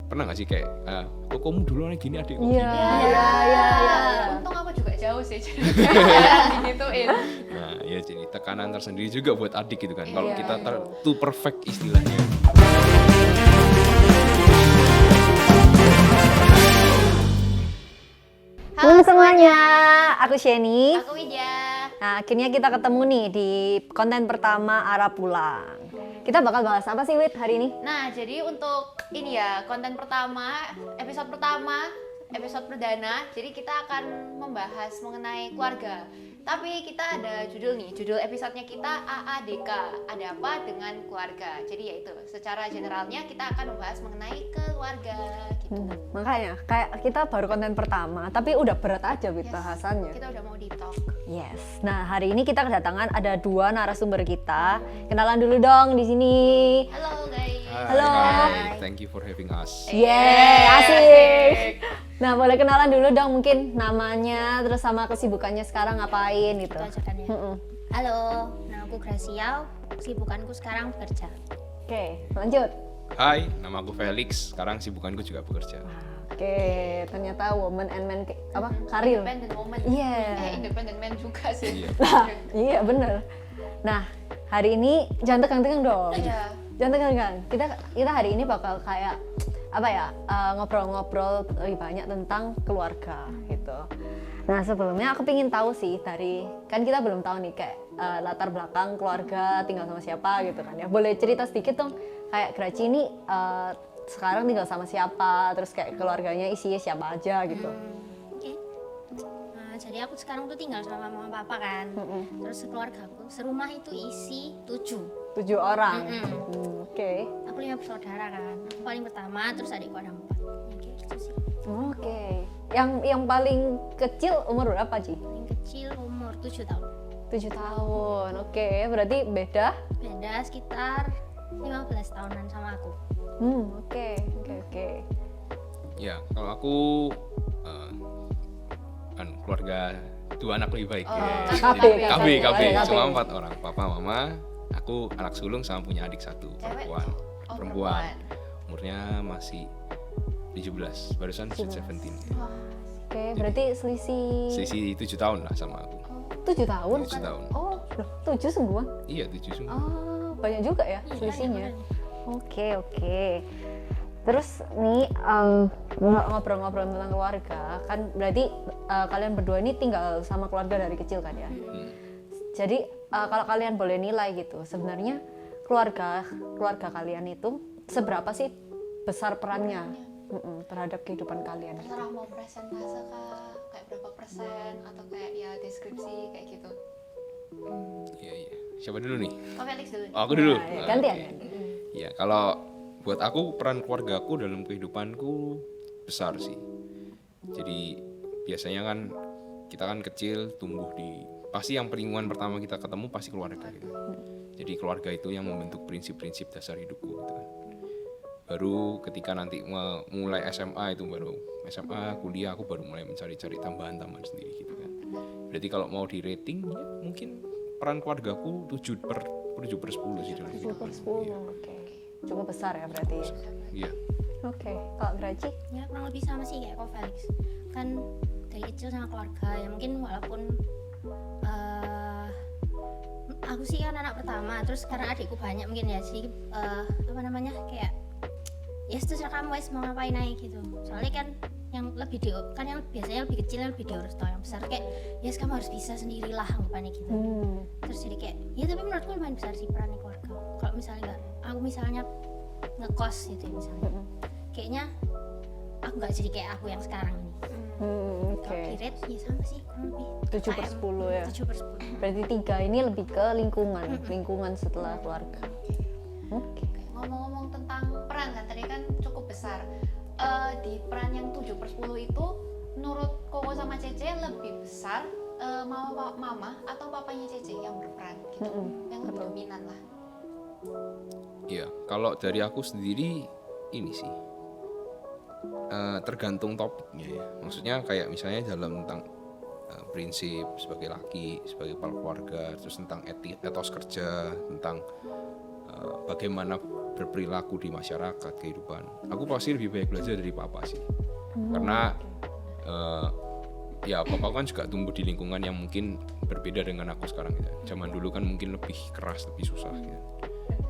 pernah nggak sih kayak kok kamu duluan gini adikku Iya, gini. iya. Untung aku juga jauh sih, jadi kayak digituin. Nah ya jadi tekanan tersendiri juga buat adik gitu kan. Kalau Iya, kita iya. too perfect istilahnya. Halo semuanya, aku Sheni. Aku Widya. Nah, akhirnya kita ketemu nih di konten pertama Arah Pulang. Kita bakal bahas apa sih, Wid, hari ini? Nah, jadi untuk ini ya, konten pertama, episode perdana, jadi kita akan membahas mengenai keluarga. Tapi kita ada judul nih, judul episodenya kita AADK, ada apa dengan keluarga. Jadi ya itu, secara generalnya kita akan membahas mengenai keluarga gitu. Makanya, kayak kita baru konten pertama, tapi udah berat aja, Wid, Yes, bahasannya. kita udah mau deep talk. Yes. Nah, hari ini kita kedatangan ada 2 narasumber kita. Kenalan dulu dong di sini. Halo guys. Halo. Hai, thank you for having us. Yeay, asik. Nah, boleh kenalan dulu dong mungkin namanya, terus sama kesibukannya sekarang ngapain gitu. Itu aja kan ya. Halo, nama aku Gracia, kesibukanku sekarang bekerja. Oke, lanjut. Hai, nama aku Felix. Sekarang sibukanku juga bekerja. Oke, ternyata woman and man karir. Independent woman. Iya. Independent man juga sih. Iya. Iya, bener. Nah, hari ini jangan tegang-tegang dong. Iya. Jangan tegang-tegang. Kita hari ini bakal kayak apa ya, ngobrol-ngobrol lebih banyak tentang keluarga gitu. Nah, sebelumnya aku pengen tahu sih kan kita belum tahu nih kayak latar belakang keluarga, tinggal sama siapa gitu kan ya. Boleh cerita sedikit dong, kayak Graci ini sekarang tinggal sama siapa, terus kayak keluarganya isinya siapa aja gitu. Oke. Nah, jadi aku sekarang tuh tinggal sama mama papa kan. Terus keluarga aku serumah itu isi 7. 7 orang. Oke. Aku 5 bersaudara kan. Aku paling pertama, terus adikku ada 4. Ya, kayak gitu sih. Oke. Yang paling kecil umur berapa, Ci? Paling kecil umur 7 tahun. 7 tahun. Oke, berarti beda. Beda sekitar 15 tahunan sama aku. Oke. Ya, kalau aku keluarga 2 anak lebih baik. ya. KB. Cuma 4 orang. Papa, mama, aku anak sulung sama punya adik 1 perempuan. Oh, Perempuan. Umurnya masih 17, barusan 17. Oke, berarti selisih Selisih 7 tahun lah sama aku. 7 tahun? 7 tahun. Oh, loh, 7 semua? Iya, 7 semua. Oh, banyak juga ya Iya, selisihnya. banyak. Oke. Terus nih ngobrol-ngobrol tentang keluarga, kan berarti kalian berdua ini tinggal sama keluarga dari kecil kan ya? Jadi kalau kalian boleh nilai gitu, sebenarnya keluarga kalian itu seberapa sih besar perannya terhadap kehidupan kalian? Terserah mau presentase kah, kayak berapa persen, atau kayak ya deskripsi kayak gitu. Iya. Siapa dulu nih? Oh, Felix dulu. Oh, aku dulu. Ya, gantian. Oke. Ya, kalau buat aku peran keluargaku dalam kehidupanku besar sih. Jadi biasanya kan kita kan kecil tumbuh pasti yang lingkungan pertama kita ketemu pasti keluarga gitu. Jadi keluarga itu yang membentuk prinsip-prinsip dasar hidupku gitu kan. Baru ketika nanti mulai SMA kuliah aku baru mulai mencari-cari tambahan-tambahan sendiri gitu kan. Berarti kalau mau di rating ya mungkin peran keluargaku 7/10 sih dalam 7/10, kehidupanku. Iya. oke. Cukup besar ya berarti. Iya. Oke, kalau Graci? Ya kurang lebih sama sih kayak kok Felix. Kan dari kecil sama keluarga ya mungkin walaupun aku sih kan anak pertama, terus karena adikku banyak mungkin ya sih kayak ya terserah kamu wes mau ngapain aja gitu. Soalnya kan yang biasanya lebih kecil lebih diurus, tau yang besar kayak ya kamu harus bisa sendirilah anggapannya gitu. Terus jadi kayak ya tapi menurutku lumayan besar sih peran keluarga. Kalau misalnya aku misalnya ngekos gitu ya misalnya, kayaknya aku nggak jadi kayak aku yang sekarang ini. Oke. Kalau di rate ya sama sih kurang lebih 7/10 ya. 7/10. Berarti 3 ini lebih ke lingkungan setelah keluarga. Oke. Ngomong-ngomong tentang peran kan, tadi kan cukup besar. Di peran yang 7/10 itu menurut Koko sama Cece lebih besar mama atau papanya Cece yang berperan gitu, yang lebih dominan lah. Iya, kalau dari aku sendiri ini sih tergantung topiknya ya. Maksudnya kayak misalnya dalam tentang prinsip sebagai laki, sebagai kepala keluarga, terus tentang etos kerja, tentang bagaimana berperilaku di masyarakat, kehidupan, aku pasti lebih banyak belajar dari papa sih. Karena ya papa kan juga tumbuh di lingkungan yang mungkin berbeda dengan aku sekarang gitu. Zaman dulu kan mungkin lebih keras, lebih susah gitu.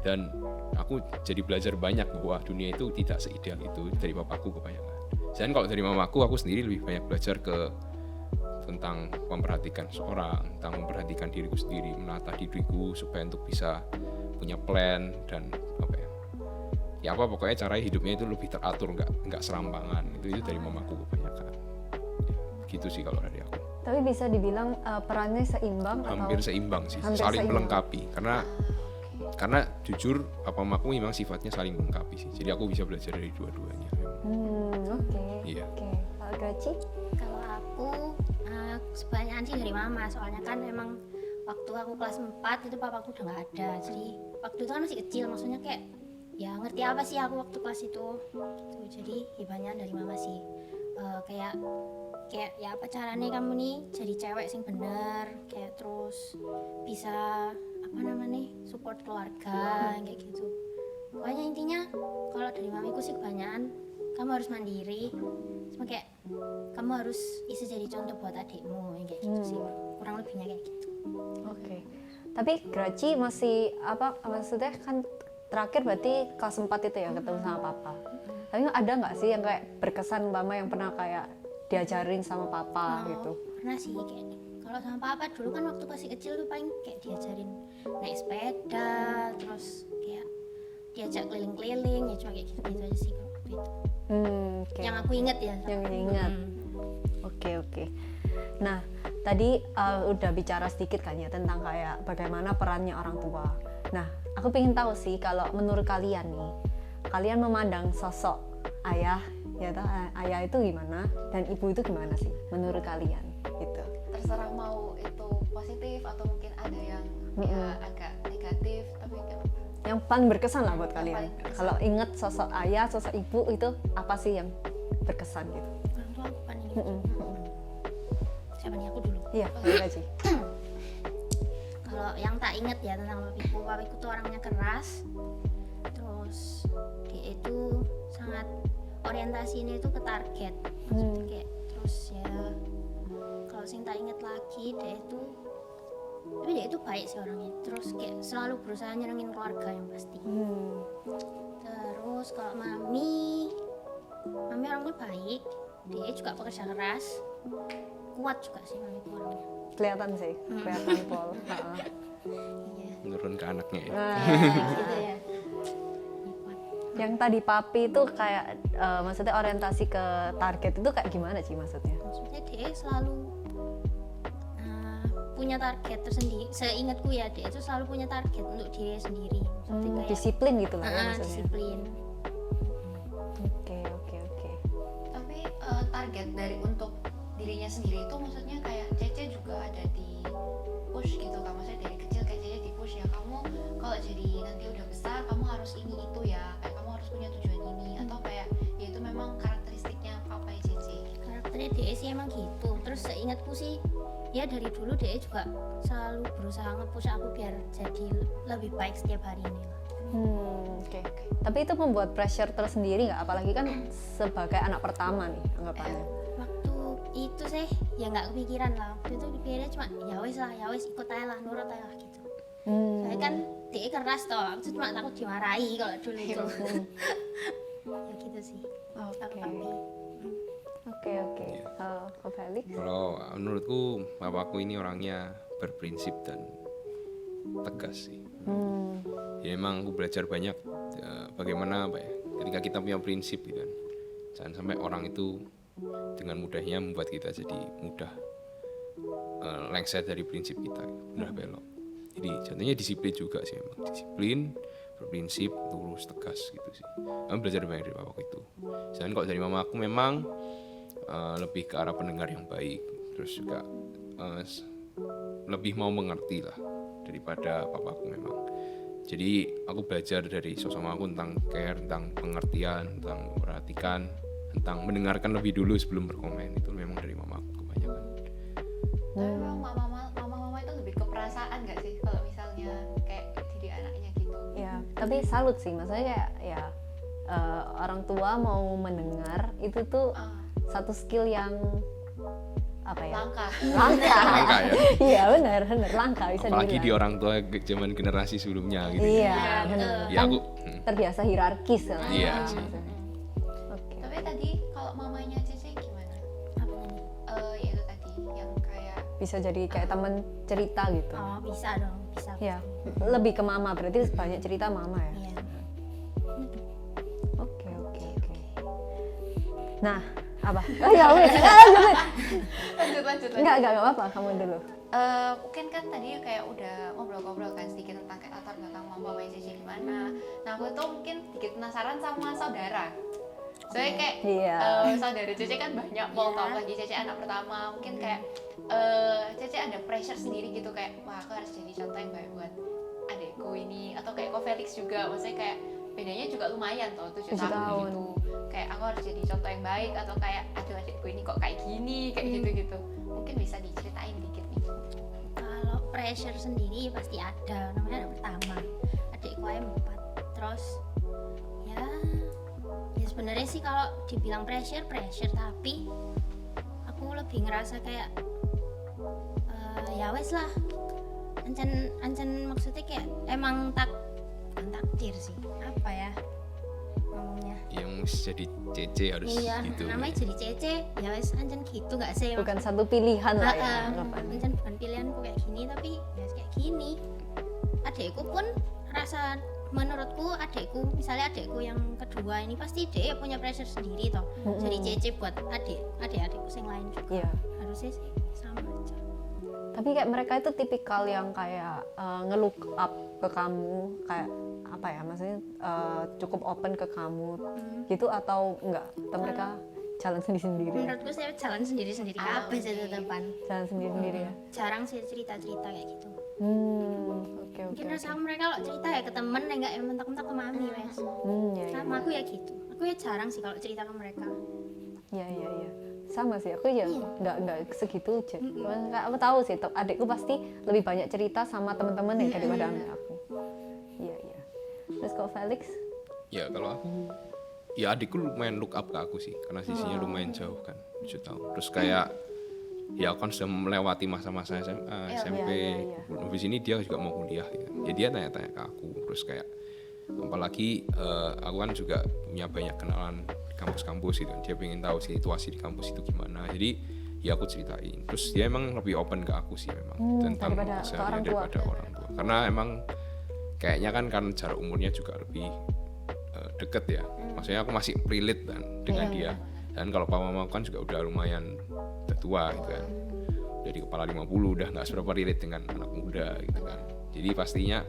Dan aku jadi belajar banyak bahwa dunia itu tidak seideal itu dari papaku kebanyakan. Dan kalau dari mamaku, aku sendiri lebih banyak belajar tentang memperhatikan seorang, tentang memperhatikan diriku sendiri, menata diriku supaya untuk bisa punya plan dan pokoknya cara hidupnya itu lebih teratur, nggak serampangan. Itu dari mamaku kebanyakan. Ya, gitu sih kalau dari aku. Tapi bisa dibilang perannya seimbang Hampir atau seimbang sih, hampir saling seimbang. melengkapi. Karena jujur papa mamaku memang sifatnya saling melengkapi sih. Jadi aku bisa belajar dari dua-duanya. Oke. Iya. Oke. Kalau Graci? Kalau aku sebanyakan sih dari mama, soalnya kan emang waktu aku kelas 4 itu papaku udah nggak ada. Jadi waktu itu kan masih kecil, maksudnya kayak ya ngerti apa sih aku waktu kelas itu gitu. Jadi banyak dari mama sih. Kayak ya apa caranya kamu nih jadi cewek sing bener, kayak terus bisa apa namanya support keluarga kayak gitu. Pokoknya intinya kalau dari mamiku sih kebanyakan kamu harus mandiri, sama kayak kamu harus bisa jadi contoh buat adikmu kayak gitu sih, kurang lebihnya kayak gitu. Oke. Tapi Graci masih maksudnya kan terakhir berarti kelas 4 itu ya ketemu sama papa. Tapi ada nggak sih yang kayak berkesan mama yang pernah kayak diajarin sama papa gitu? Pernah sih kayak kalau sama papa dulu kan waktu masih kecil tuh paling kayak diajarin naik sepeda, terus kayak diajak keliling-keliling, ya cuma kayak gitu aja sih kalau waktu itu. Oke. Yang aku inget ya. Yang diingat. Oke. Nah, tadi udah bicara sedikit kan ya tentang kayak bagaimana perannya orang tua. Nah, aku pengen tahu sih kalau menurut kalian nih, kalian memandang sosok ayah, ya toh, ayah itu gimana dan ibu itu gimana sih menurut kalian gitu? Terserah mau itu positif atau mungkin ada yang ya agak negatif, tapi kan Yang paling berkesan lah buat Yang kalian. paling berkesan. Kalau inget sosok ayah, sosok ibu itu apa sih yang berkesan gitu? Orang tua aku kan ini. Siapa nih, aku dulu. Iya, Graci. Kalau yang tak inget ya tentang papiku tuh orangnya keras, terus dia itu sangat orientasinya itu ke target, maksudnya kayak terus ya kalau sing tak inget lagi tapi dia itu baik sih orangnya, terus kayak selalu berusaha nyenengin keluarga yang pasti. Terus kalau mami orangnya baik, dia juga pekerja keras, kuat juga sih mami orangnya. Kelihatan sih, kelihatan Pol. Iya, Menurun ke anaknya ya. gitu ya. Yang tadi papi itu kayak maksudnya orientasi ke target itu kayak gimana sih maksudnya? Maksudnya dia selalu punya target tersendiri. Seingatku ya, dia itu selalu punya target untuk diri sendiri. Maksudnya kayak Disiplin gitu lah ya maksudnya. disiplin. Oke. tapi target dari untuk dirinya sendiri itu maksudnya kayak Cece juga ada di push gitu kan, maksudnya dari kecil kayak Cece di push ya, kamu kalau jadi nanti udah besar kamu harus ini itu ya, kayak kamu harus punya tujuan ini, atau kayak ya itu memang karakteristiknya apa ya Cece. Karakternya dia sih emang gitu. Terus seingatku sih ya dari dulu dia juga selalu berusaha nge-push aku biar jadi lebih baik setiap hari ini lah. Oke. Tapi itu membuat pressure tersendiri nggak? Apalagi kan sebagai anak pertama nih anggapannya. Waktu itu sih ya nggak kepikiran lah. Waktu itu dipikirnya cuma ya wes ikut aja lah, nurut aja lah gitu. Saya kan dia keras toh, aku tuh cuma takut dimarahi kalau dulu itu. Ya gitu sih. Oke. Papi. Oke. Kok Felix? Kalau menurutku papaku ini orangnya berprinsip dan tegas sih. Ya emang aku belajar banyak bagaimana ketika kita punya prinsip gitu kan. Jangan sampai orang itu dengan mudahnya membuat kita jadi mudah lengser dari prinsip kita, mudah belok. Jadi contohnya disiplin juga sih, emang disiplin, berprinsip, lurus, tegas gitu sih. Aku belajar banyak dari papaku itu. Dan kalau dari mama aku memang lebih ke arah pendengar yang baik, terus juga lebih mau mengerti lah daripada papaku memang. Jadi aku belajar dari sosok mamaku tentang care, tentang pengertian, tentang memperhatikan, tentang mendengarkan lebih dulu sebelum berkomen. Itu memang dari mamaku kebanyakan. Tapi memang mama itu lebih ke perasaan nggak sih kalau misalnya kayak jadi anaknya gitu. Ya, tapi salut sih, maksudnya kayak ya orang tua mau mendengar itu tuh satu skill yang apa ya? Langka. Langka ya. Iya benar langka bisa Apalagi di dibilang. orang tua zaman generasi sebelumnya gitu. Iya benar. Ya Kan aku terbiasa hierarkis kan. Iya sih. Oke. Tapi tadi kalau mamanya Cece gimana? Apanya? Ya itu tadi yang kayak Bisa jadi kayak teman cerita gitu. Oh bisa dong, bisa. Ya, lebih ke mama berarti banyak cerita mama ya. Iya. Oke. Nah, apa? Oh ya wes. Lanjut. lanjut. Enggak apa-apa, kamu dulu. Mungkin kan tadi kayak udah ngobrol-ngobrol kan sedikit tentang kayak latar belakang mamanya Cece gimana. Nah aku tuh mungkin sedikit penasaran sama saudara. Soalnya kayak Iya. saudara Cece kan banyak foto, apalagi Cece anak pertama. Mungkin kayak Cece ada pressure sendiri gitu kayak wah aku harus jadi contoh yang baik buat adekku ini, atau kayak Ko Felix juga, maksudnya kayak bedanya juga lumayan toh 7 7 tahun tahun. gitu. Kayak aku harus jadi contoh yang baik, atau kayak aduh adekku ini kok kayak gini, kayak gitu-gitu. Mungkin bisa diceritain dikit nih. Kalau pressure sendiri pasti ada, namanya anak pertama, adikku ayam 4. Terus ya sebenarnya sih kalau dibilang pressure tapi aku lebih ngerasa kayak ya wes lah, ancen maksudnya kayak emang bukan takdir sih, apa ya ngomongnya. Yang jadi Cece harus Iya, gitu. namanya jadi Cece, ya wes ancen gitu nggak sih? Bukan satu pilihan lah ya. anggapannya. Ancen bukan pilihanku kayak gini, tapi ya kayak gini. Adekku pun rasa, menurutku adekku, misalnya adekku yang kedua ini pasti dia punya pressure sendiri toh. Jadi Cece buat adik-adikku yang lain juga. Iya. Harusnya sih sama aja. Tapi kayak mereka itu tipikal yang kayak nge-look up ke kamu, kayak apa ya, maksudnya cukup open ke kamu gitu atau enggak? Atau mereka jalan sendiri-sendiri? Menurutku saya jalan sendiri-sendiri kabeh sih depan. Jalan sendiri-sendiri ya? Jarang sih cerita-cerita kayak gitu. Oke. Mungkin rasa mereka kalau cerita ya ke temen, ya enggak mentak-mentak ke mami wes. Iya. Sama aku ya gitu. Aku ya jarang sih kalau cerita ke mereka. Iya. Sama sih, aku ya nggak segitu aja. Cuman aku tahu sih, adikku pasti lebih banyak cerita sama teman-teman ya daripada anak aku. Iya. Terus kalau Felix? Ya kalau aku, ya adikku lumayan look up ke aku sih, karena sisinya lumayan jauh kan, 7 tahun. Terus kayak ya aku kan sudah melewati masa-masa SMA, SMP, habis ini dia juga mau kuliah ya. Ya dia tanya-tanya ke aku, terus kayak apalagi aku kan juga punya banyak kenalan di kampus-kampus gitu. Dia pengen tahu situasi di kampus itu gimana. Jadi ya aku ceritain. Terus dia emang lebih open ke aku sih memang tentang daripada ke orang tua. daripada orang tua. Karena emang kayaknya kan jarak umurnya juga lebih deket ya. Maksudnya aku masih relate kan dengan dia. Dan kalau papa mama kan juga udah lumayan udah tua gitu kan. Udah di kepala 50 udah nggak seberapa relate dengan anak muda gitu kan. Jadi pastinya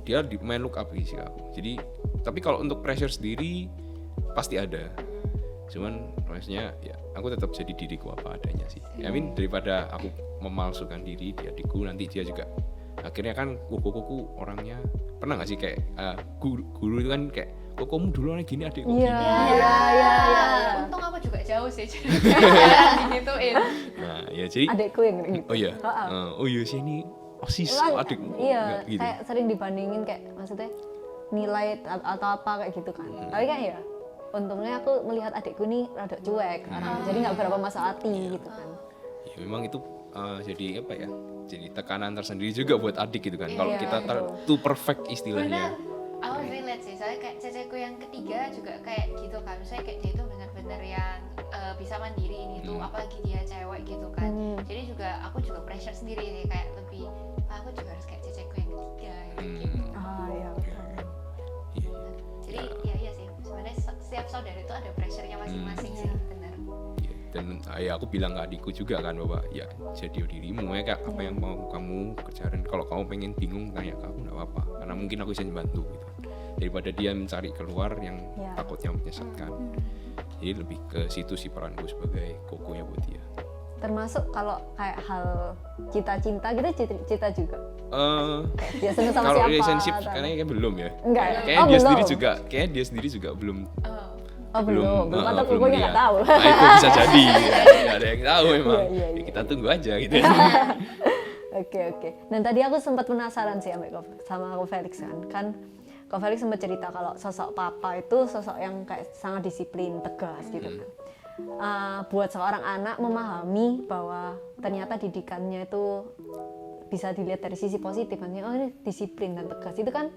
dia main look up sih aku. Jadi tapi kalau untuk pressure sendiri pasti ada. Cuman maksudnya ya aku tetap jadi diriku apa adanya sih. I mean daripada aku memalsukan diri di adikku, nanti dia juga akhirnya kan kuku orangnya pernah nggak sih kayak guru itu kan kayak kok kamu dulu orang gini adikku gini. Iya. Untung aku juga jauh sih jadi digituin. Nah ya jadi Adikku yang gitu. oh iya oh iya sih ini osis adikmu Iya, nggak gitu. kayak sering dibandingin kayak maksudnya nilai atau apa kayak gitu kan. Tapi kan ya untungnya aku melihat adikku nih rada cuek orangnya, jadi nggak berapa masuk hati gitu kan. Ya memang itu jadi apa ya? Jadi tekanan tersendiri juga buat adik gitu kan. Kalau Iya, kita too perfect istilahnya. Aku relate sih, soalnya kayak ceceku yang ketiga juga kayak gitu kan. Misalnya kayak dia itu benar-benar yang bisa mandiri ini tuh, apalagi dia cewek gitu kan. Jadi juga aku juga pressure sendiri sih, kayak lebih aku juga harus kayak ceceku yang ketiga gitu. Iya betul. Iya. Jadi iya sih, sebenarnya setiap saudara itu ada pressure-nya masing-masing sih, benar. Iya. Dan ya aku bilang ke adikku juga kan bahwa ya jadi dirimu ya kayak apa yang mau kamu kerjain. Kalau kamu pengen bingung tanya ke aku nggak apa-apa, karena mungkin aku bisa membantu gitu. Daripada dia mencari keluar yang takutnya menyesatkan. Jadi lebih ke situ sih peranku sebagai kokonya buat dia. Termasuk kalau kayak hal cita-cinta gitu, cita juga. Kayak dia seneng sama Kalau siapa? relationship atau- kayaknya belum ya. Enggak. Kayaknya Oh, dia belum. sendiri juga belum Oh belum atau belum kukunya lihat. nggak tahu. Nah, itu bisa jadi nggak ada yang tahu emang. Iya. Ya, kita tunggu aja gitu. Oke. Dan tadi aku sempat penasaran sih sama aku Felix kan Kak Felix sempat cerita kalau sosok papa itu sosok yang kayak sangat disiplin, tegas gitu kan. Buat seorang anak memahami bahwa ternyata didikannya itu bisa dilihat dari sisi positif kan, oh ini disiplin dan tegas itu kan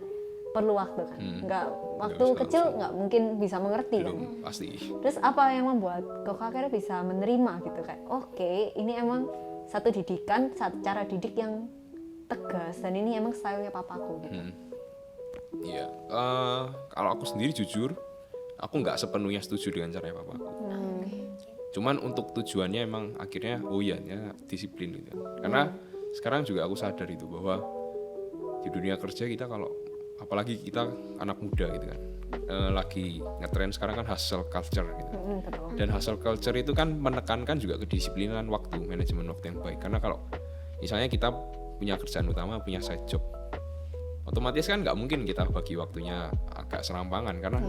perlu waktu kan, nggak waktu Nggak kecil langsung. nggak mungkin bisa mengerti kan. Belum pasti. Terus apa yang membuat Kak akhirnya bisa menerima gitu kayak oke, ini emang satu didikan, satu cara didik yang tegas dan ini emang stylenya papaku gitu. Iya, kalau aku sendiri jujur, aku nggak sepenuhnya setuju dengan caranya papaku. Cuman untuk tujuannya emang akhirnya, oh iya, ya, disiplin gitu. Karena sekarang juga aku sadar itu bahwa di dunia kerja kita kalau, apalagi kita anak muda gitu kan, lagi ngetren sekarang kan hustle culture gitu. Betul. Dan hustle culture itu kan menekankan juga kedisiplinan waktu, manajemen waktu yang baik. Karena kalau misalnya kita punya kerjaan utama, punya side job, otomatis kan nggak mungkin kita bagi waktunya agak serampangan karena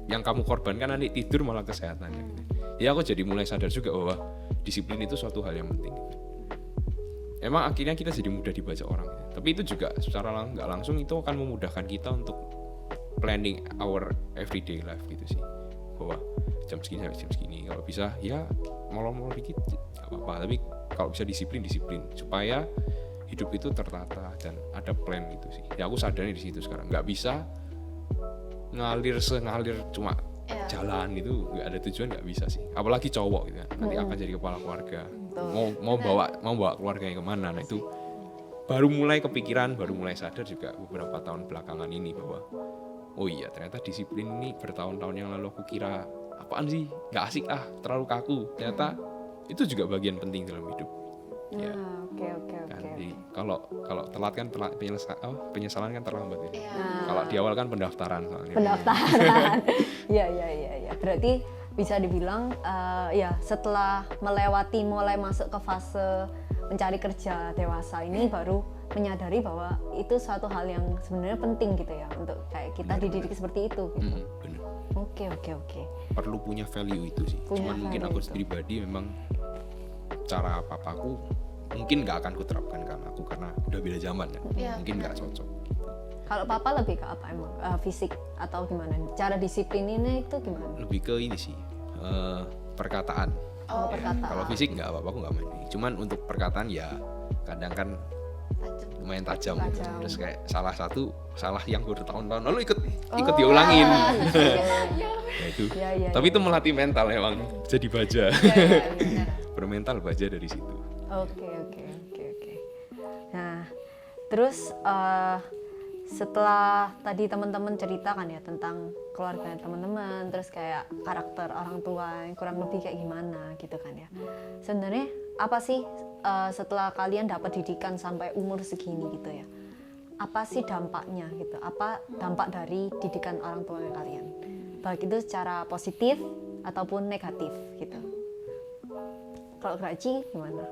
yang kamu korbankan nanti tidur malah kesehatannya gitu. Ya aku jadi mulai sadar juga bahwa disiplin itu suatu hal yang penting gitu. Emang akhirnya kita jadi mudah dibaca orang gitu. Tapi itu juga secara nggak langsung itu akan memudahkan kita untuk planning our everyday life gitu sih, bahwa jam segini sampai jam segini kalau bisa ya molor-molor dikit nggak apa-apa, tapi kalau bisa disiplin supaya hidup itu tertata dan ada plan gitu sih. Ya aku sadarnya di situ sekarang, nggak bisa ngalir cuma jalan gitu, nggak ada tujuan, nggak bisa sih. Apalagi cowok gitu kan, nanti akan jadi kepala keluarga, mau bawa keluarganya kemana, nah itu baru mulai kepikiran, baru mulai sadar juga beberapa tahun belakangan ini bahwa oh iya ternyata disiplin ini bertahun-tahun yang lalu aku kira apaan sih, nggak asik terlalu kaku, ternyata itu juga bagian penting dalam hidup. Ya. Oke. Kan, jadi kalau telat kan penyesalan kan terlambat ya. Kalau di awal kan pendaftaran soalnya. Pendaftaran. Iya. Berarti bisa dibilang ya setelah mulai masuk ke fase mencari kerja dewasa ini baru menyadari bahwa itu suatu hal yang sebenarnya penting gitu ya untuk kayak kita dididik seperti itu gitu. Bener. Oke. Perlu punya value itu sih. Punya Cuman mungkin value aku pribadi memang cara papaku mungkin nggak akan kuterapkan ke anakku karena udah beda zaman ya. Mungkin nggak cocok. Kalau papa lebih ke apa emang? Fisik atau gimana? Cara disiplininnya itu gimana? Lebih ke ini sih, perkataan. Perkataan. Kalau fisik nggak apa-apa, aku nggak main. Cuman untuk perkataan ya kadang kan lumayan tajam. Gitu. Terus kayak salah yang bertahun-tahun lalu ikut diulangin. Ya, itu. Ya. Tapi itu melatih mental emang jadi baja. Bermental baja dari situ. Oke. Nah, terus setelah tadi teman-teman ceritakan ya tentang keluarga teman-teman, terus kayak karakter orang tua yang kurang lebih kayak gimana gitu kan ya. Sebenarnya apa sih setelah kalian dapat didikan sampai umur segini gitu ya? Apa sih dampaknya gitu? Apa dampak dari didikan orang tua kalian? Baik itu secara positif ataupun negatif gitu. Kalau Graci gimana?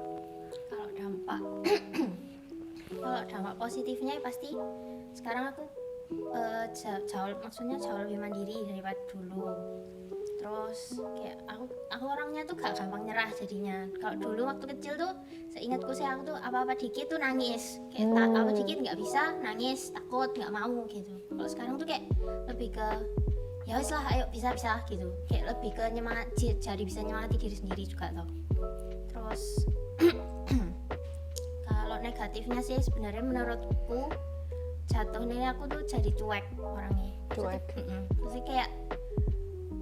Kalau dampak positifnya pasti sekarang aku jauh lebih mandiri daripada dulu. Terus kayak aku orangnya tuh gak gampang nyerah jadinya. Kalau dulu waktu kecil tuh seingatku sih aku tuh apa-apa dikit tuh nangis, kayak apa dikit nggak bisa nangis, takut nggak mau gitu. Kalau sekarang tuh kayak lebih ke ya wis lah, ayo bisa gitu, kayak lebih ke jadi bisa nyemangati diri sendiri juga tau. Terus kalau negatifnya sih sebenarnya menurutku jatuhnya aku tuh jadi cuek orangnya. Maksudnya kayak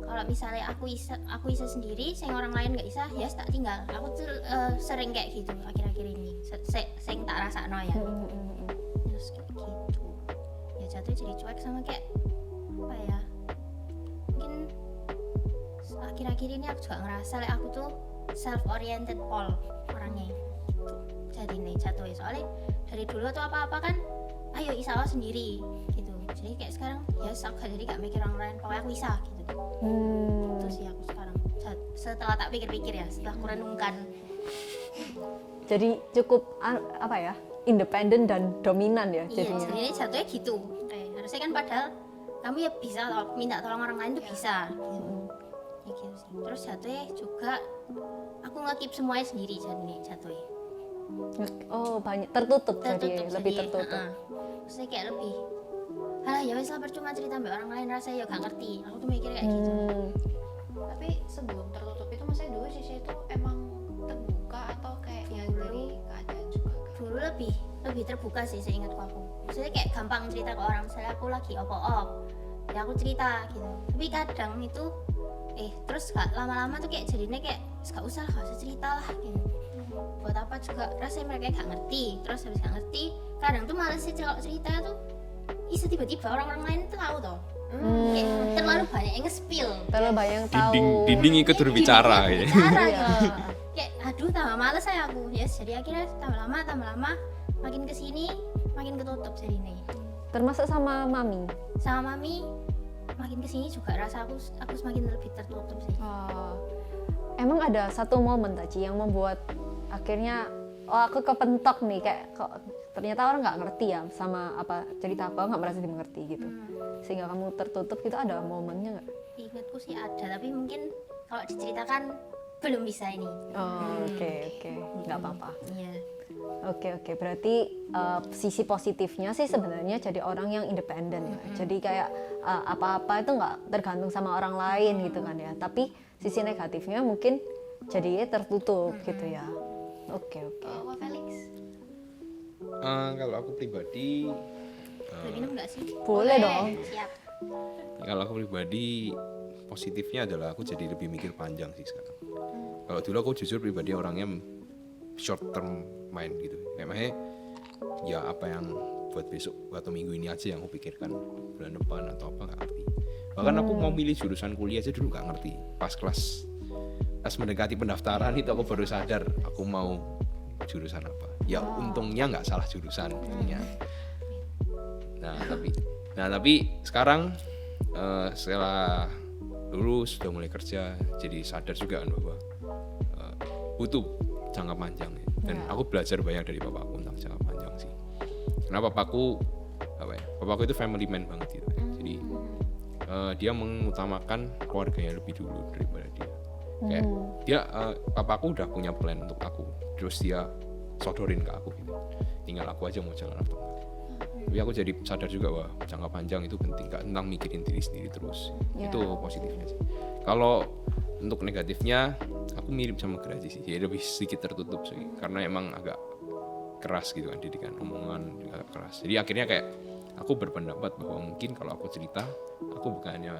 kalau misalnya aku bisa sendiri, yang orang lain nggak bisa, ya tak tinggal. Aku tuh sering kayak gitu akhir-akhir ini. Sing tak rasakno ya. Terus kayak gitu. Ya jatuhnya jadi cuek sama kayak apa ya? Mungkin akhir-akhir ini aku juga ngerasa aku tuh self-oriented orangnya. Jadi nih jatuhnya soalnya dari dulu tuh apa-apa kan ayo isawa sendiri gitu, jadi kayak sekarang ya jadi gak mikir orang lain, pokoknya aku bisa gitu. Itu sih aku sekarang setelah tak pikir-pikir ya, setelah aku renungkan. Jadi cukup apa ya, independen dan dominan ya jadinya. Iya, jadi jatuhnya gitu. Harusnya kan padahal kamu ya bisa minta tolong orang lain tuh bisa gitu. Ya gitu sih. Terus jatuhnya juga aku nge-keep semuanya sendiri jatuhnya. Oh banyak tertutup jadi lebih tertutup. Maksudnya kayak lebih halah ya wes lah percuma cerita mbak orang lain rasanya ya gak ngerti. Aku tuh mikir kayak gitu. Tapi sebelum tertutup itu maksudnya dulu sisi itu emang terbuka atau kayak yang dari keadaan juga kan? Dulu lebih terbuka sih seingatku aku. Maksudnya kayak gampang cerita ke orang, misalnya aku lagi op-op ya aku cerita gitu. Tapi kadang itu terus gak lama-lama tuh kayak jadinya kayak gak usah cerita lah gitu. Buat apa juga rasanya mereka gak ngerti. Terus habis gak ngerti kadang tuh males sih kalau cerita tuh bisa tiba-tiba orang-orang lain tuh tahu toh. Kayak terlalu banyak yang nge-spill. Terlalu banyak yang tahu. Dinding ikut berbicara ya. Bicara gitu. Kayak aduh tambah males saya aku. Yes, jadi akhirnya tambah lama makin kesini makin ketutup jadi ini. Termasuk sama mami. Sama mami makin kesini juga rasa aku semakin lebih tertutup sih. Emang ada satu momen tadi yang membuat akhirnya aku kepentok nih kayak kok ternyata orang nggak ngerti ya sama apa cerita apa, nggak merasa dimengerti gitu, sehingga kamu tertutup gitu. Ada momennya nggak? Ingatku sih ada, tapi mungkin kalau diceritakan belum bisa ini. Oke, nggak apa-apa. Iya. Oke, berarti sisi positifnya sih sebenarnya jadi orang yang independen ya. Jadi kayak apa-apa itu nggak tergantung sama orang lain gitu kan ya. Tapi sisi negatifnya mungkin jadi tertutup gitu ya. Oke. Kalau Felix? Kalau aku pribadi, Boleh minum nggak sih? Boleh dong. Siap. kalau aku pribadi positifnya adalah aku jadi lebih mikir panjang sih sekarang. Kalau dulu aku jujur pribadi orangnya short term mind gitu. Memangnya ya apa yang buat besok atau minggu ini aja yang aku pikirkan, bulan depan atau apa nggak ngerti. Bahkan aku mau milih jurusan kuliah aja dulu nggak ngerti. Pas mendekati pendaftaran itu aku baru sadar aku mau jurusan apa. Ya untungnya nggak salah jurusan untungnya. Nah tapi sekarang setelah lulus sudah mulai kerja, jadi sadar juga kan bahwa butuh jangka panjang ya. Dan aku belajar banyak dari papaku tentang jangka panjang sih. Karena papaku itu family man banget gitu. Jadi dia mengutamakan keluarganya lebih dulu daripada dia. Kayak papaku udah punya plan untuk aku, terus dia sodorin ke aku gitu. Tinggal aku aja mau jalan atau enggak. Tapi aku jadi sadar juga bahwa jangka panjang itu penting, gak tentang mikirin diri sendiri terus. Itu positifnya sih. Kalau untuk negatifnya aku mirip sama Grazi sih, ya lebih sedikit tertutup sih, karena emang agak keras gitu kan didikan, omongan juga agak keras. Jadi akhirnya kayak aku berpendapat bahwa mungkin kalau aku cerita aku bukannya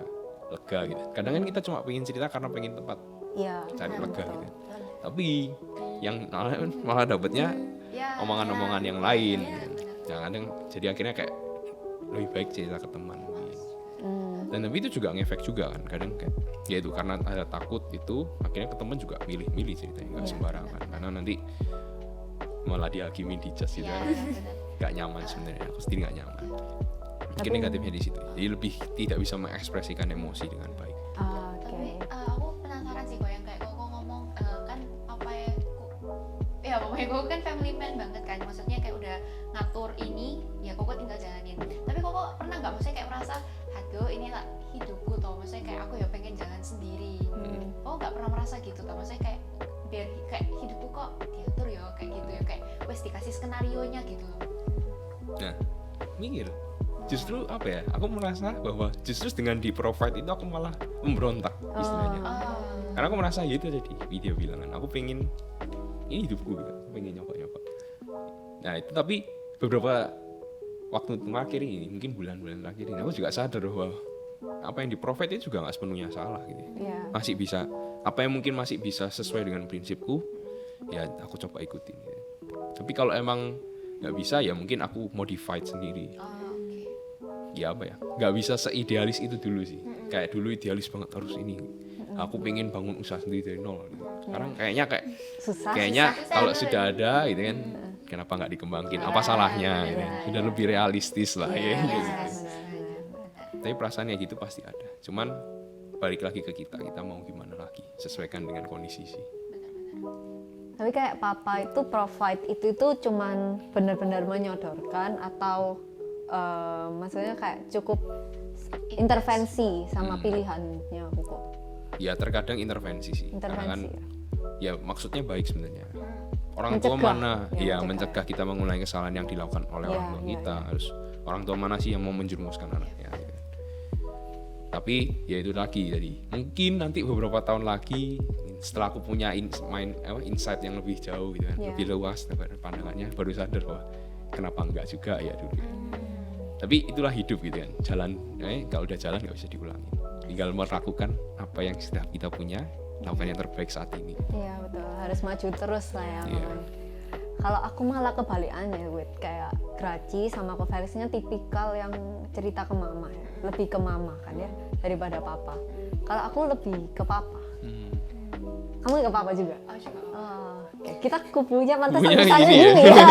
lega gitu. Kadang kan kita cuma pengen cerita karena pengen tempat cari lega gitu. Tapi yang malah dapetnya omongan-omongan yang lain. Kadang jadi akhirnya kayak lebih baik cerita ke teman. Dan tapi itu juga ngefek juga kan, kadang kayak ya itu karena ada takut itu akhirnya ke teman juga milih-milih ceritanya, nggak sembarangan karena nanti malah dihakimi dijudge gitu kan. Nggak nyaman sebenarnya, aku sendiri nggak nyaman. Mungkin negatifnya di situ, jadi lebih tidak bisa mengekspresikan emosi dengan baik. Tapi aku penasaran sih kok yang kayak kok ngomong kan apa ya pokoknya kok kan family man banget kan, maksudnya kayak udah ngatur ini ya kok tinggal jalanin. Tapi kok pernah nggak maksudnya kayak merasa aduh ini lah hidupku tau, maksudnya kayak aku ya pengen jalan sendiri. Oh nggak pernah merasa gitu tau, maksudnya kayak biar kayak hidupku kok diatur ya kayak gitu ya, kayak wes dikasih skenario nya gitu loh. Nah mikir justru apa ya, aku merasa bahwa justru dengan di provide itu aku malah memberontak istilahnya. Karena aku merasa gitu tadi video bilangan aku pengen ini hidupku gitu, aku pengen nyoba-nyoba. Nah itu tapi beberapa waktu terakhir ini, mungkin bulan-bulan terakhir ini aku juga sadar bahwa apa yang di provide itu juga nggak sepenuhnya salah gitu. Masih bisa, apa yang mungkin masih bisa sesuai dengan prinsipku ya aku coba ikutin gitu. Tapi kalau emang nggak bisa ya mungkin aku modified sendiri. Ya apa ya, nggak bisa seidealis itu dulu sih. Kayak dulu idealis banget harus ini. Aku pengen bangun usaha sendiri dari nol. Gitu. Sekarang kayaknya kayak susah. Kalau sudah ada gitu kan, kenapa nggak dikembangin? Apa salahnya? Gitu. Sudah lebih realistis lah ya. Gitu. Tapi perasaannya gitu pasti ada. Cuman balik lagi ke kita mau gimana lagi? Sesuaikan dengan kondisi sih. Tapi kayak papa itu provide itu cuman benar-benar menyodorkan atau maksudnya kayak cukup intervensi sama pilihannya kok? Ya terkadang intervensi sih. Karena kan ya maksudnya baik sebenarnya. Orang tua mana ya mencegah kita mengulangi kesalahan yang dilakukan oleh orang tua kita, harus orang tua mana sih yang mau menjerumuskan anaknya gitu. Tapi ya itu lagi tadi, mungkin nanti beberapa tahun lagi setelah aku punya insight yang lebih jauh gitu kan, lebih luas pandangannya, baru sadar wah kenapa enggak juga ya dulu. Tapi itulah hidup gitu kan, jalan kalau udah jalan nggak bisa diulangi, tinggal melakukan apa yang sudah kita punya, lakukan yang terbaik saat ini. Iya betul, harus maju terus lah ya. Iya. Kalau aku malah kebalikannya, kayak Graci sama Ko Felixnya tipikal yang cerita ke mama ya, lebih ke mama kan ya daripada papa. Kalau aku lebih ke papa. Kamu ke papa juga? Oh, juga. Oh, oke. Kita kupunya pantas Kupunya misalnya gini ya? gini ya.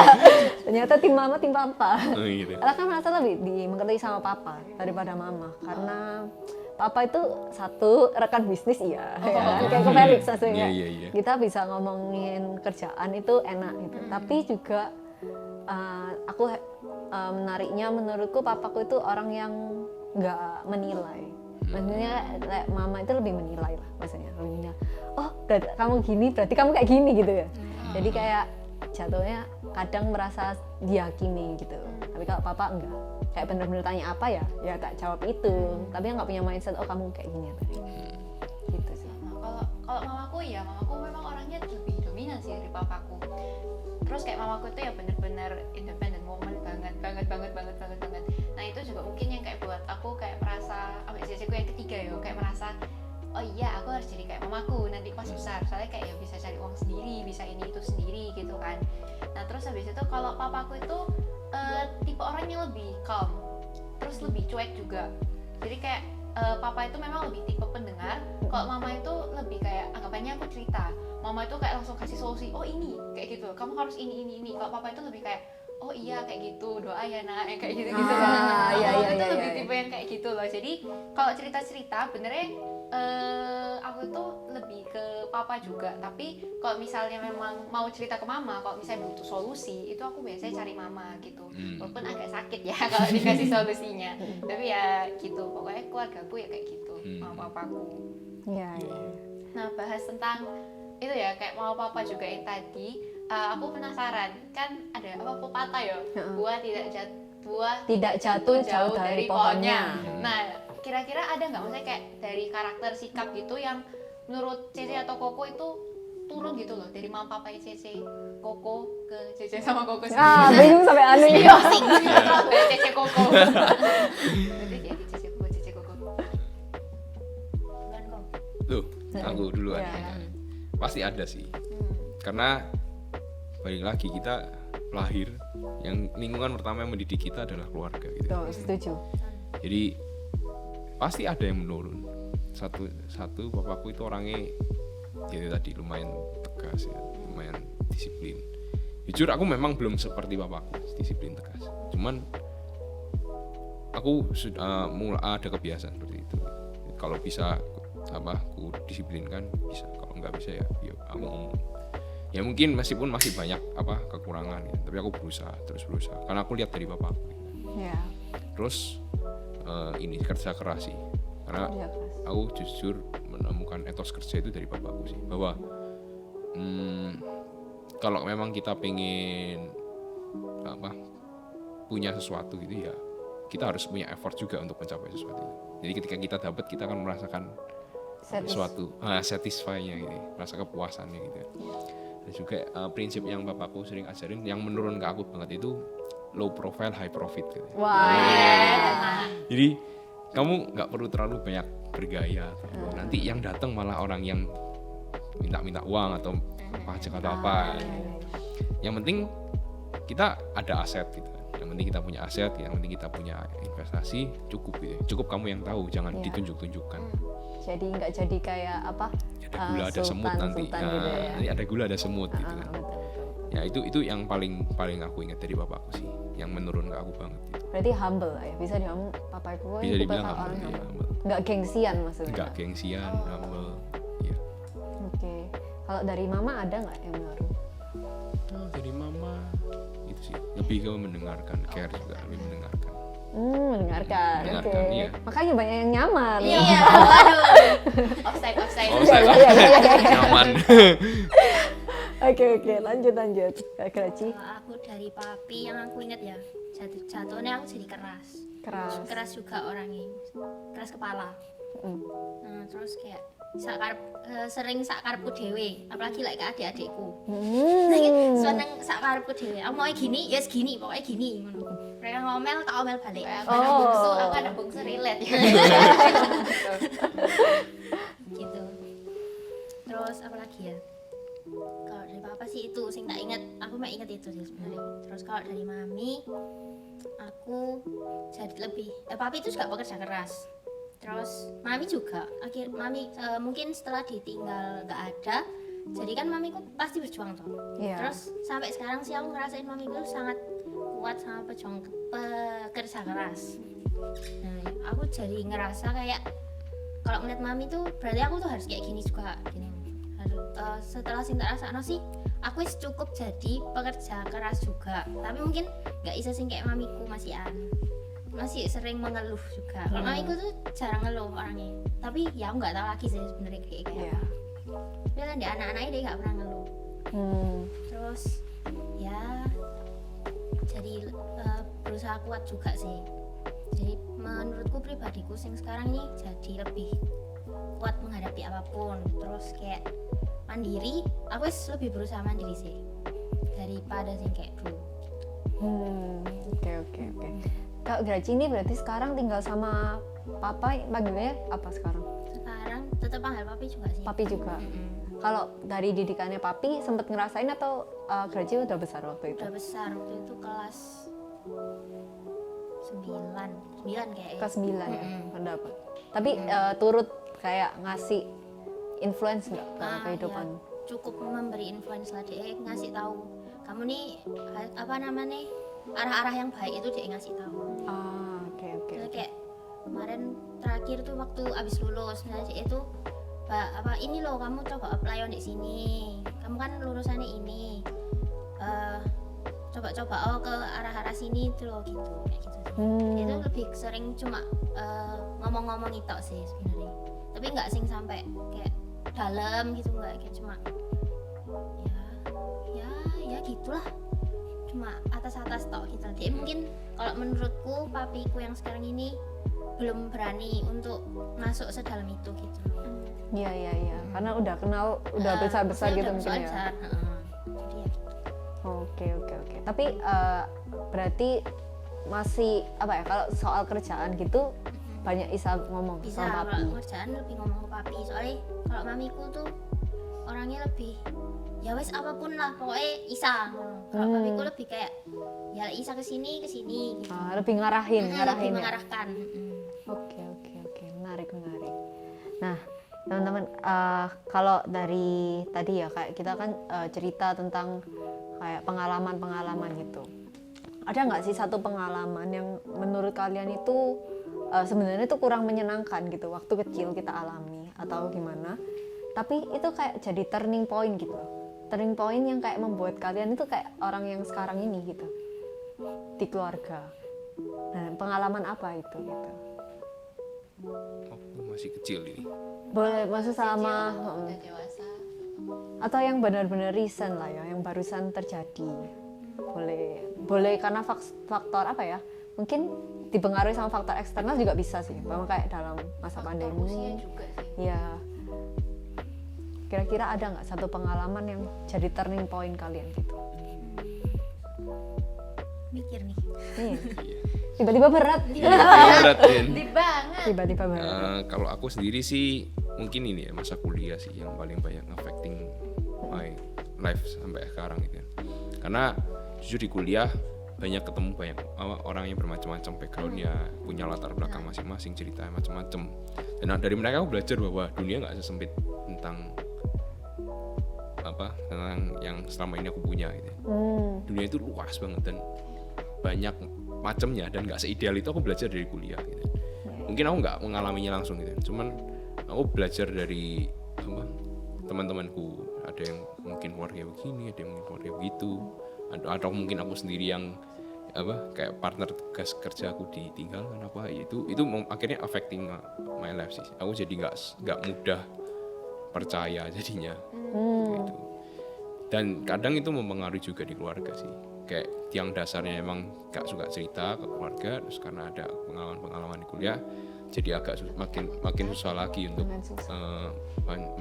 Ternyata tim mama, tim papa. Oh, gitu. Karena kan merasa lebih dimengerti sama papa daripada mama. Karena papa itu satu rekan bisnis ya kan? Kayak Ko Felix maksudnya. Iya. Kita bisa ngomongin kerjaan itu enak gitu. Tapi juga aku menariknya menurutku papaku itu orang yang nggak menilai. Maksudnya mama itu lebih menilai lah, maksudnya lebih menilai. Oh, kamu gini berarti kamu kayak gini gitu ya. Jadi kayak jatuhnya kadang merasa diyakini gitu. Tapi kalau papa enggak, kayak bener-bener tanya apa ya tak jawab itu. Tapi nggak punya mindset oh kamu kayak gini ya tadi. Gitu sih. Kalau mamaku ya, mamaku memang orangnya lebih dominan sih dari papaku. Terus kayak mamaku itu ya bener-bener independent woman banget. Nah itu juga mungkin yang kayak buat aku kayak merasa, ambil ceceku yang ketiga ya, kayak merasa oh iya aku harus jadi kayak mamaku nanti pas besar, soalnya kayak ya bisa cari uang sendiri, bisa ini itu sendiri gitu kan. Nah terus habis itu kalau papaku itu tipe orang yang lebih calm, terus lebih cuek juga. Jadi kayak papa itu memang lebih tipe pendengar, kalau mama itu lebih kayak anggapannya aku cerita, mama itu kayak langsung kasih solusi, oh ini kayak gitu, kamu harus ini. Kalau papa itu lebih kayak oh iya kayak gitu, doa ya nak, kayak gitu gitu kan. Aku itu lebih tipe yang kayak gitu loh. Jadi kalau cerita benernya aku tuh lebih ke papa juga. Tapi kalau misalnya memang mau cerita ke mama, kalau misalnya butuh solusi, itu aku biasanya cari mama gitu. Walaupun agak sakit ya kalau dikasih solusinya. Tapi ya gitu, pokoknya keluargaku ya kayak gitu, mama papaku. Iya. Nah bahas tentang itu ya, kayak mama papa juga yang tadi. Aku penasaran, kan ada apa pepatah ya, buah tidak jatuh jauh dari pohonnya. Nah, kira-kira ada nggak maksudnya kayak dari karakter sikap gitu yang menurut Cece atau Koko itu turun gitu loh dari mama papa Cece, Koko ke Cece sama Koko sendiri. Bingung sampai aneh ya. Dari Cece Koko. Jadi kayak Cece Koko. Tuh, aku duluan. Pasti ada sih. Karena balik lagi kita lahir, yang lingkungan pertama yang mendidik kita adalah keluarga gitu. Tuh, setuju. Jadi pasti ada yang menurun. Satu papaku itu orangnya jadi tadi lumayan tegas ya, lumayan disiplin. Jujur aku memang belum seperti papaku disiplin tegas. Cuman aku sudah mulai ada kebiasaan seperti itu. Kalau bisa aku disiplinkan bisa, kalau nggak bisa ya aku ngomong. Ya mungkin meskipun masih banyak kekurangan ya, tapi aku terus berusaha karena aku lihat dari bapakku ya. Terus ini kerja keras sih, karena aku jujur menemukan etos kerja itu dari bapakku sih, bahwa kalau memang kita pengen punya sesuatu gitu ya, kita harus punya effort juga untuk mencapai sesuatu itu. Jadi ketika kita dapat, kita akan merasakan sesuatu satisfy-nya gitu, rasa kepuasannya gitu. Dan juga prinsip yang bapakku sering ajarin yang menurun ke aku banget itu low profile high profit gitu. Jadi kamu nggak perlu terlalu banyak bergaya, nanti yang datang malah orang yang minta uang atau pajak atau apa. Yang penting kita ada aset gitu. Yang penting kita punya aset, yang penting kita punya investasi, cukup gitu. Cukup kamu yang tahu, jangan ditunjuk-tunjukkan. Jadi nggak jadi kayak ada gula ada semut nanti. Gitu ya. Nanti ada gula ada semut gitu kan. Betul. Ya itu yang paling aku ingat dari bapakku sih, yang menurun ke aku banget gitu. Berarti humble lah ya, bisa dibilang papaku Bisa dibilang orang humble, humble. Nggak gengsian maksudnya. Nggak gengsian, humble. Iya. Oke. Kalau dari mama ada nggak yang baru? Dari mama itu sih lebih ke mendengarkan, care juga, lebih mendengarkan. Mendengarkan. Oke. Iya. Makanya banyak yang nyaman. Iya, waduh. Offside. Nyaman. Oke, lanjut. Kak Graci. Kalau aku dari papi yang aku ingat ya, jatuhnya aku jadi keras juga orangnya, keras kepala. Nah terus kayak sering sakarepku dhewe, apalagi lek ke adik-adikku. Seneng sakarepku dhewe. Aku mau gini, ya segini, pokoknya gini ngono. Mereka ngomel, tak omel balik. Anak bungsu, aku anak bungsu relate ya. Gitu. Terus apa lagi ya? Kalau dari papa sih itu sing tak inget, aku mah inget itu sih sebenarnya. Terus kalau dari mami, aku jadi lebih papi itu juga pekerja keras. Terus mami juga mungkin setelah ditinggal gak ada, jadi kan mamiku pasti berjuang tuh. Terus sampai sekarang sih aku ngerasain mamiku sangat kuat sama pekerja keras. Nah aku jadi ngerasa kayak kalau ngeliat mami tuh berarti aku tuh harus kayak gini juga gini. Setelah sing tak rasakno sih aku cukup jadi pekerja keras juga, tapi mungkin gak bisa sing kayak mamiku masih sering mengeluh juga. Kalau mamiku tuh jarang ngeluh orangnya, tapi ya aku nggak tahu lagi sih sebenarnya kayak apa. Dia kan di anak-anaknya dia nggak pernah ngeluh. Terus ya jadi berusaha kuat juga sih. Jadi menurutku pribadiku sing sekarang ini jadi lebih kuat menghadapi apapun. Terus kayak mandiri, aku lebih berusaha mandiri sih daripada sing kayak dulu. Oke. Kak Graci ini berarti sekarang tinggal sama papa, panggilnya apa sekarang? Sekarang tetap panggil papi juga sih. Papi juga. Kalau dari didikannya papi sempet ngerasain atau Graci udah besar waktu itu? Udah besar waktu itu kelas 9 kayaknya. Kelas 9 ya, pendapat. Tapi turut kayak ngasih influence nggak ke kehidupan? Ya, cukup memberi influence lah, dia ngasih tahu kamu nih apa namanya arah-arah yang baik itu dia ngasih tahu. Oke. Kayak kemarin terakhir tuh waktu abis lulus, nah itu ini loh kamu coba apply di sini, kamu kan lulusannya ini, coba ke arah-arah sini itu loh gitu kayak gitu. Itu lebih sering cuma ngomong-ngomong itu sih sebenarnya, tapi nggak sing sampai kayak dalam gitu, nggak kayak cuma ya gitulah, cuma atas tok gitu. Jadi mungkin kalau menurutku papiku yang sekarang ini belum berani untuk masuk sedalam itu gitu. Iya. Karena udah kenal, udah besar gitu mungkin ya. Jadi ya gitu. Oke. Tapi berarti masih apa ya, kalau soal kerjaan gitu banyak Isa ngomong Bisa, sama papi. kalau kerjaan lebih ngomong ke papi. Soalnya kalau mamiku tuh orangnya lebih ya wes apapun lah pokoknya Isa. Kalau papiku lebih kayak ya Isa kesini gitu. Lebih ngarahin Lebih ya. mengarahkan. Oke. Menarik. Nah, teman-teman, kalau dari tadi ya kayak kita kan cerita tentang kayak pengalaman gitu. Ada nggak sih satu pengalaman yang menurut kalian itu sebenarnya itu kurang menyenangkan gitu waktu kecil kita alami atau gimana? Tapi itu kayak jadi turning point gitu. Turning point yang kayak membuat kalian itu kayak orang yang sekarang ini gitu di keluarga. Nah, pengalaman apa itu gitu? Waktu masih kecil ini. Boleh maksud sama Udah dewasa. atau yang benar-benar recent lah ya, yang barusan terjadi. Boleh karena faktor apa ya? Mungkin dipengaruhi sama faktor eksternal juga bisa sih. Bahwa kayak dalam masa Usia pandemi. juga sih. Ya. Kira-kira ada nggak satu pengalaman yang jadi turning point kalian gitu? Mikir nih. Iya. Tiba-tiba berat. Berat, Den. Deep banget. Tiba-tiba berat. Kalau aku sendiri sih mungkin ini ya, masa kuliah sih yang paling banyak affecting my life sampai sekarang gitu ya. Karena jujur di kuliah banyak ketemu banyak orang yang bermacam-macam backgroundnya, punya latar belakang masing-masing, cerita macam-macam. Dan dari mereka aku belajar bahwa dunia nggak sesempit tentang yang selama ini aku punya gitu. Dunia itu luas banget dan banyak macamnya dan nggak seideal itu. Aku belajar dari kuliah gitu. Mungkin aku nggak mengalaminya langsung gitu, cuman aku belajar dari teman-temanku. Ada yang mungkin keluarga begini, ada yang mungkin keluarga begitu, atau mungkin aku sendiri yang kayak partner tugas kerja aku ditinggalkan itu akhirnya affecting my life sih. Aku jadi nggak mudah percaya jadinya gitu. Dan kadang itu mempengaruhi juga di keluarga sih. kayak yang dasarnya emang gak suka cerita ke keluarga, terus karena ada pengalaman di kuliah jadi agak makin susah lagi untuk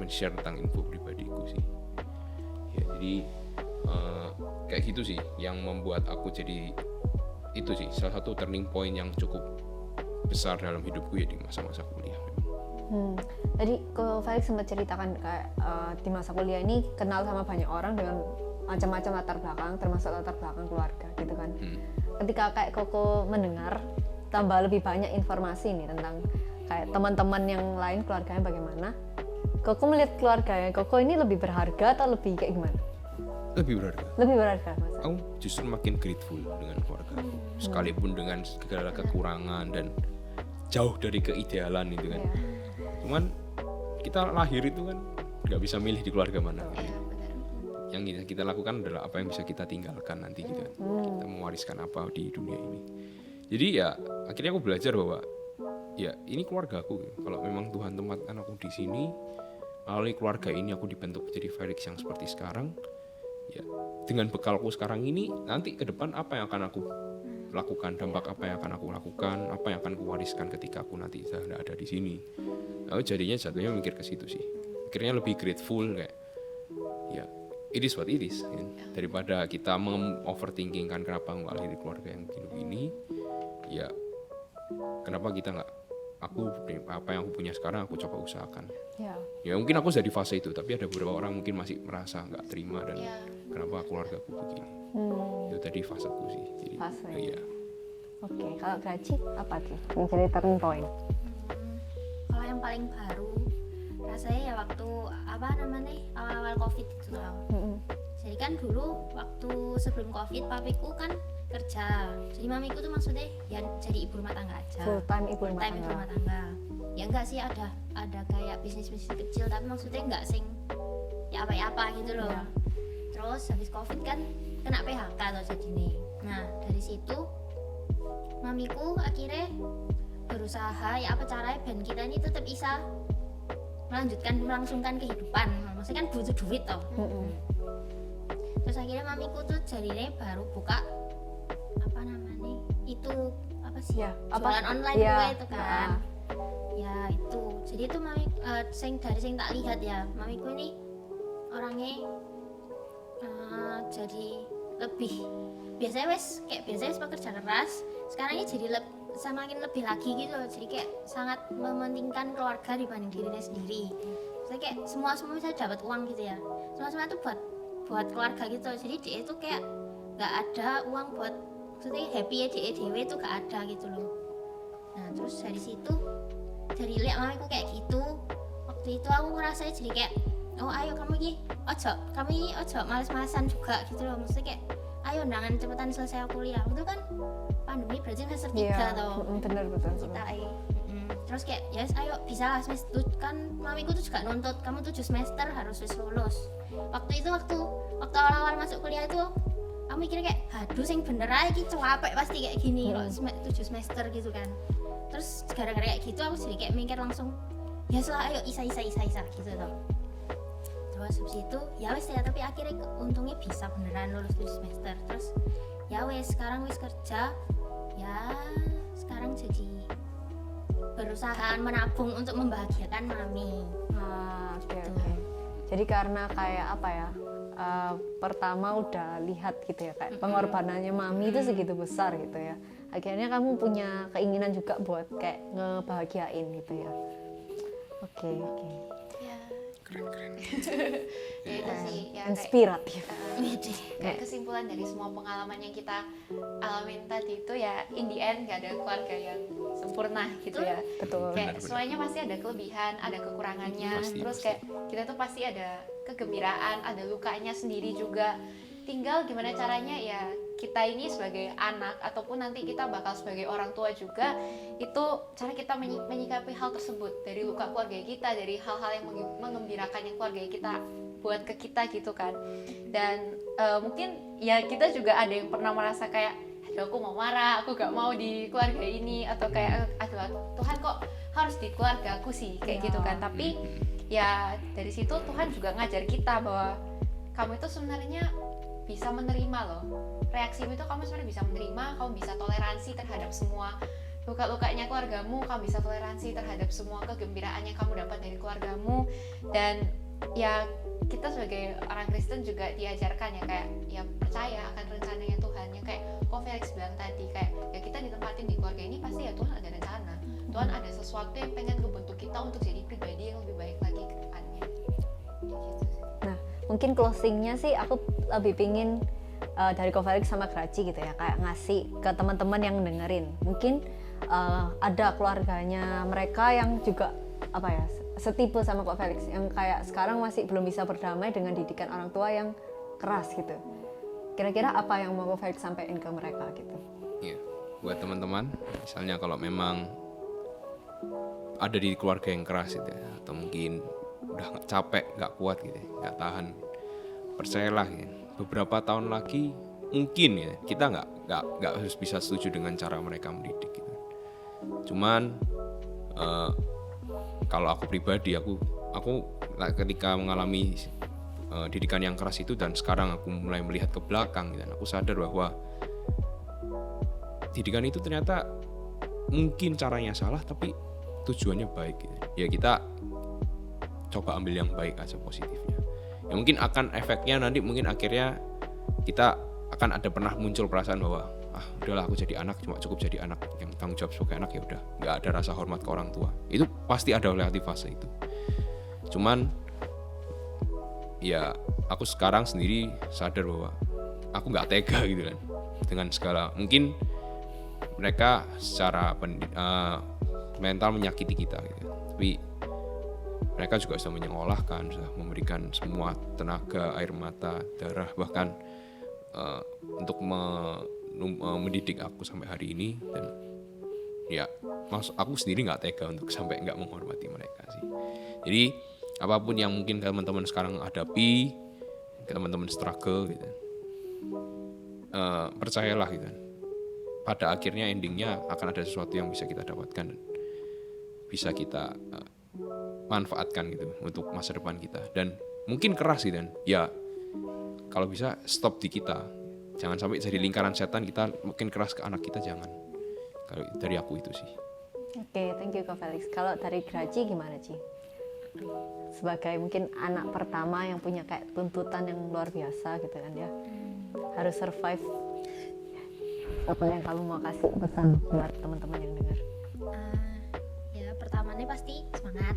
men-share tentang info pribadiku sih. Ya jadi kayak gitu sih yang membuat aku jadi itu sih salah satu turning point yang cukup besar dalam hidupku ya di masa-masa kuliah. Tadi kalau Felix sempat ceritakan kayak di masa kuliah ini kenal sama banyak orang dengan macam-macam latar belakang, termasuk latar belakang keluarga gitu kan. Ketika kayak Koko mendengar tambah lebih banyak informasi nih tentang kayak teman-teman yang lain keluarganya bagaimana, Koko melihat keluarganya Koko ini lebih berharga atau lebih kayak gimana? Lebih berharga. Lebih berharga masa? Aku justru makin grateful dengan keluarga aku, sekalipun dengan segala kekurangan dan jauh dari keidealan itu kan. Cuman kita lahir itu kan nggak bisa milih di keluarga mana. Yang kita lakukan adalah apa yang bisa kita tinggalkan nanti gitu kan. Kita mewariskan apa di dunia ini. Jadi ya akhirnya aku belajar bahwa ya ini keluarga aku. Kalau memang Tuhan tempatkan aku di sini, melalui keluarga ini aku dibentuk jadi Felix yang seperti sekarang. Ya dengan bekalku sekarang ini, nanti ke depan apa yang akan aku lakukan, dampak apa yang akan aku lakukan, apa yang akan kuwariskan ketika aku nanti sudah tidak ada di sini. Aku jatuhnya mikir ke situ sih. Akhirnya lebih grateful kayak ya it is what it is ya. Daripada kita overthinking kan kenapa nggak lahir di keluarga yang begini, ya kenapa kita nggak apa yang aku punya sekarang aku coba usahakan. Ya mungkin aku sudah di fase itu, tapi ada beberapa orang mungkin masih merasa nggak terima dan kenapa keluarga aku begini. Itu tadi faseku sih. Jadi ya. Oke, kalau Graci apa tuh yang jadi turning point? Kalau yang paling baru rasanya ya waktu awal-awal COVID gitu loh. Jadi kan dulu waktu sebelum COVID papiku kan kerja, jadi mamiku tuh maksudnya ya jadi ibu rumah tangga aja, Full time ibu rumah tangga. Ya enggak sih, ada kayak bisnis kecil, tapi maksudnya enggak sing ya apa gitu loh. Terus habis COVID kan kena PHK atau jadi nih. Nah dari situ mamiku akhirnya berusaha ya apa caranya ben kita ini tetap bisa melangsungkan kehidupan. Maksudnya kan butuh duit toh. Terus akhirnya mamiku tuh jadinya baru buka jualan online gue itu kan. Ya itu. Jadi itu mami dari sing tak lihat ya, mamiku ini orangnya jadi lebih biasanya wes pekerja keras, sekarang ini jadi semakin lebih lagi gitu loh. Jadi kayak sangat mementingkan keluarga dibanding dirinya sendiri. Saya kayak semua bisa dapat uang gitu ya. Semua itu buat keluarga gitu. Jadi dia itu kayak nggak ada uang buat maksudnya happy ya dia dewe itu gak ada gitu loh. Nah terus dari situ dari lihat mamiku kayak gitu, waktu itu aku ngerasa jadi kayak oh ayo kamu ini ojo males-malesan juga gitu loh. Maksudnya kayak ayo jangan cepetan selesai kuliah. Itu kan pandemi berarti semester 3 toh. Bener. Kita terus kayak yes ayo bisa lah semester kan mamiku tuh juga nuntut kamu 7 semester harus lulus. Waktu awal-awal masuk kuliah itu aku mikirnya kayak aduh sing bener aja gitu capek pasti kayak gini loh 7 semester gitu kan. Terus gara-gara kayak gitu aku jadi kayak mikir langsung ya lah ayo isa gitu toh. Terus habis itu ya wes ya, tapi akhirnya untungnya bisa beneran lulus 7 semester. Terus ya wes sekarang wes kerja ya, sekarang jadi berusaha menabung untuk membahagiakan mami. Oke. Jadi karena kayak apa ya, pertama udah lihat gitu ya kayak pengorbanannya mami itu segitu besar gitu ya, akhirnya kamu punya keinginan juga buat kayak ngebahagiain gitu ya. Oke. Keren. Ya itu sih ya Inspiratif. kayak kesimpulan dari semua pengalaman yang kita alamin tadi itu ya in the end gak ada keluarga yang sempurna gitu ya. Betul. Kayak semuanya pasti ada kelebihan, ada kekurangannya. Terus kayak kita tuh pasti ada kegembiraan, ada lukanya sendiri juga. Tinggal gimana caranya ya kita ini sebagai anak ataupun nanti kita bakal sebagai orang tua juga, itu cara kita menyikapi hal tersebut dari luka keluarga kita, dari hal-hal yang mengembirakan yang keluarga kita buat ke kita gitu kan. Dan mungkin ya kita juga ada yang pernah merasa kayak aduh aku mau marah, aku gak mau di keluarga ini, atau kayak aduh Tuhan kok harus di keluarga aku sih kayak gitu kan. Tapi ya dari situ Tuhan juga ngajar kita bahwa kamu itu sebenarnya bisa menerima loh. Reaksimu itu kamu sebenarnya bisa menerima, kamu bisa toleransi terhadap semua luka-lukanya keluargamu, kamu bisa toleransi terhadap semua kegembiraan yang kamu dapat dari keluargamu. Dan ya kita sebagai orang Kristen juga diajarkan ya kayak ya percaya akan rencananya Tuhan, yang kayak kok Felix bilang tadi, kayak ya kita ditempatin di keluarga ini pasti ya Tuhan ada rencana, Tuhan ada sesuatu yang pengen ngebentuk kita untuk jadi pribadi yang lebih baik lagi ke depannya. Ya gitu sih. Nah, mungkin closingnya sih aku lebih pingin dari Ko Felix sama Graci gitu ya, kayak ngasih ke teman-teman yang dengerin. Mungkin ada keluarganya mereka yang juga apa ya, setipe sama Ko Felix, yang kayak sekarang masih belum bisa berdamai dengan didikan orang tua yang keras gitu. Kira-kira apa yang mau Ko Felix sampaikan ke mereka gitu? Iya, buat teman-teman, misalnya kalau memang ada di keluarga yang keras gitu ya, atau mungkin udah capek, nggak kuat gitu, nggak tahan, percayalah ya, beberapa tahun lagi mungkin ya kita nggak harus bisa setuju dengan cara mereka mendidik gitu. Cuman kalau aku pribadi, aku ketika mengalami didikan yang keras itu dan sekarang aku mulai melihat ke belakang dan aku sadar bahwa didikan itu ternyata mungkin caranya salah tapi tujuannya baik gitu. Ya kita coba ambil yang baik aja, positifnya. Ya mungkin akan efeknya nanti mungkin akhirnya kita akan ada pernah muncul perasaan bahwa udahlah aku jadi anak cuma cukup jadi anak yang tanggung jawab sebagai anak, ya udah nggak ada rasa hormat ke orang tua. Itu pasti ada melewati fase itu. Cuman ya aku sekarang sendiri sadar bahwa aku nggak tega gitu kan dengan segala, mungkin mereka secara mental menyakiti kita gitu. Tapi mereka juga sudah menyekolahkan, sudah memberikan semua tenaga, air mata, darah, bahkan untuk mendidik aku sampai hari ini. Dan ya aku sendiri nggak tega untuk sampai nggak menghormati mereka sih. Jadi apapun yang mungkin teman-teman sekarang hadapi, teman-teman struggle gitu, percayalah gitu, pada akhirnya endingnya akan ada sesuatu yang bisa kita dapatkan dan bisa kita manfaatkan gitu untuk masa depan kita. Dan mungkin keras gitu kan, ya kalau bisa stop di kita, jangan sampai jadi lingkaran setan kita mungkin keras ke anak kita, jangan. Kalau dari aku itu sih. Oke, thank you Ko Felix. Kalau dari Graci gimana Ci? Sebagai mungkin anak pertama yang punya kayak tuntutan yang luar biasa gitu kan ya, harus survive. Apa yang kamu mau kasih pesan buat teman-teman yang dengar? Ya pertamanya pasti semangat.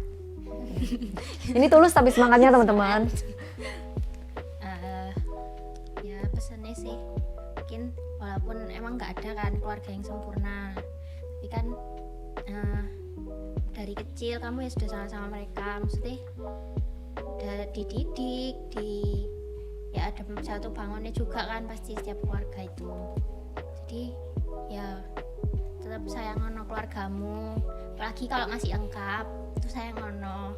Ini tulus tapi semangatnya teman-teman. Ya pesannya sih mungkin walaupun emang nggak ada kan keluarga yang sempurna, tapi kan dari kecil kamu ya sudah sama-sama mereka, maksudnya udah dididik, ya ada satu bangunnya juga kan pasti setiap keluarga itu. Jadi ya tetap sayang ono keluargamu, apalagi kalau masih lengkap itu sayang ono.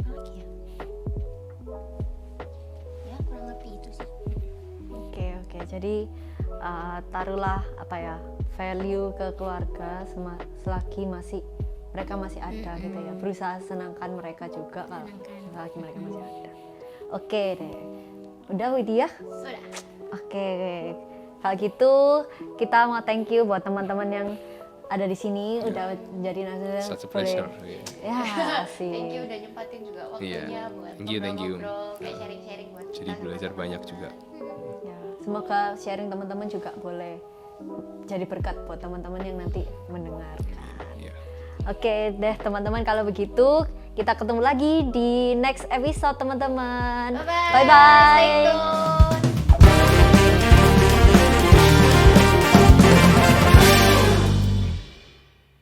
Apalagi ya kurang lebih itu sih. Oke. Jadi taruhlah apa ya, value ke keluarga selagi mereka masih ada gitu ya. Berusaha senangkan mereka juga kalau selagi mereka masih ada. Oke deh. Udah Widya? Sudah. Oke. Kalau gitu kita mau thank you buat teman-teman yang ada di sini udah jadi narasumber. Such a pleasure. Ya, asik. Thank you udah nyempatin juga waktunya buat Thank you. ngobrol-ngobrol, kayak sharing-sharing buat Jadi kita. belajar banyak juga. Ya, semoga sharing teman-teman juga boleh jadi berkat buat teman-teman yang nanti mendengarkan. Iya. Oke deh teman-teman, kalau begitu kita ketemu lagi di next episode teman-teman. Bye-bye. Bye-bye. Stay tune.